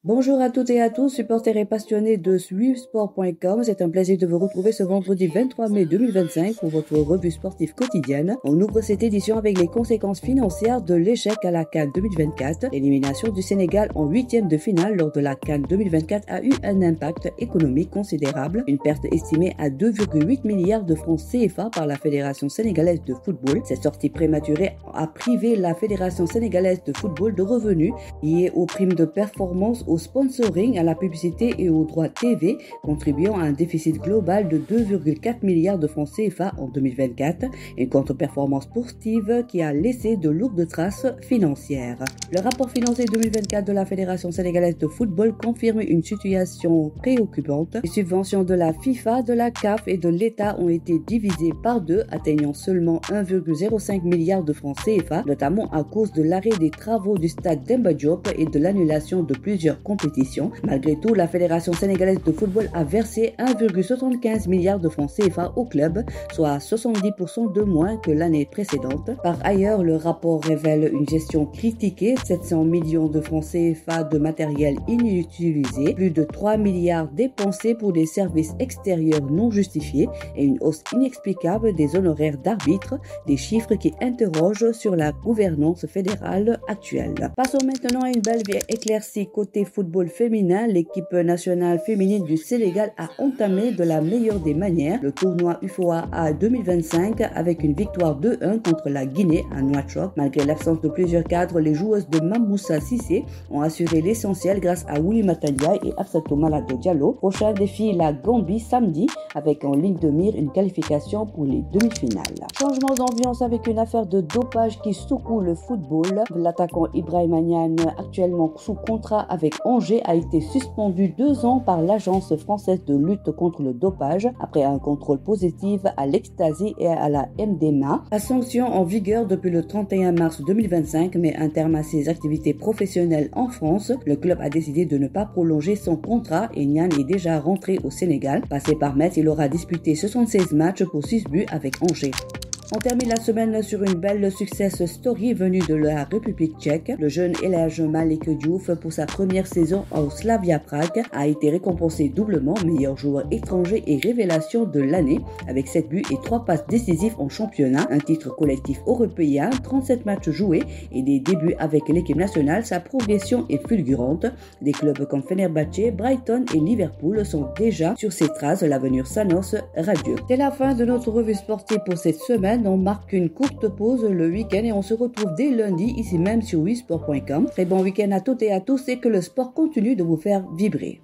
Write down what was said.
Bonjour à toutes et à tous, supporters et passionnés de suivsport.com. C'est un plaisir de vous retrouver ce vendredi 23 mai 2025 pour votre revue sportive quotidienne. On ouvre cette édition avec les conséquences financières de l'échec à la CAN 2024. L'élimination du Sénégal en huitième de finale lors de la CAN 2024 a eu un impact économique considérable. Une perte estimée à 2,8 milliards de francs CFA par la Fédération sénégalaise de football. Cette sortie prématurée a privé la Fédération sénégalaise de football de revenus liés aux primes de performance, au sponsoring, à la publicité et aux droits TV, contribuant à un déficit global de 2,4 milliards de francs CFA en 2024, une contre-performance sportive qui a laissé de lourdes traces financières. Le rapport financier 2024 de la Fédération sénégalaise de football confirme une situation préoccupante. Les subventions de la FIFA, de la CAF et de l'État ont été divisées par deux, atteignant seulement 1,05 milliard de francs CFA, notamment à cause de l'arrêt des travaux du stade Demba Diop et de l'annulation de plusieurs compétitions. Malgré tout, la Fédération sénégalaise de football a versé 1,75 milliard de francs CFA au club, soit 70% de moins que l'année précédente. Par ailleurs, le rapport révèle une gestion critiquée, 700 millions de francs CFA de matériel inutilisé, plus de 3 milliards dépensés pour des services extérieurs non justifiés et une hausse inexplicable des honoraires d'arbitres, des chiffres qui interrogent sur la gouvernance fédérale actuelle. Passons maintenant à une belle éclaircie côté football féminin. L'équipe nationale féminine du Sénégal a entamé de la meilleure des manières le tournoi UFOA 2025 avec une victoire 2-1 contre la Guinée à Nouakchott. Malgré l'absence de plusieurs cadres, les joueuses de Mamoussa Cissé ont assuré l'essentiel grâce à Oulimata Ndiaye et Absatou Malado Diallo. Prochain défi, la Gambie samedi avec en ligne de mire une qualification pour les demi-finales. Changement d'ambiance avec une affaire de dopage qui secoue le football. L'attaquant Ibrahima Niane, actuellement sous contrat avec Angers, a été suspendu 2 ans par l'Agence française de lutte contre le dopage après un contrôle positif à l'ecstasy et à la MDMA. La sanction en vigueur depuis le 31 mars 2025 met un terme à ses activités professionnelles en France. Le club a décidé de ne pas prolonger son contrat et Niane est déjà rentré au Sénégal. Passé par Metz, il aura disputé 76 matchs pour 6 buts avec Angers. On termine la semaine sur une belle success story venue de la République tchèque. Le jeune Elhaj Malik Diouf, pour sa première saison au Slavia Prague, a été récompensé doublement meilleur joueur étranger et révélation de l'année avec 7 buts et 3 passes décisives en championnat. Un titre collectif européen, 37 matchs joués et des débuts avec l'équipe nationale. Sa progression est fulgurante. Des clubs comme Fenerbahçe, Brighton et Liverpool sont déjà sur ses traces. L'avenir s'annonce radieux. C'est la fin de notre revue sportive pour cette semaine. On marque une courte pause le week-end et on se retrouve dès lundi ici même sur suivsport.com. Très bon week-end à toutes et à tous et que le sport continue de vous faire vibrer.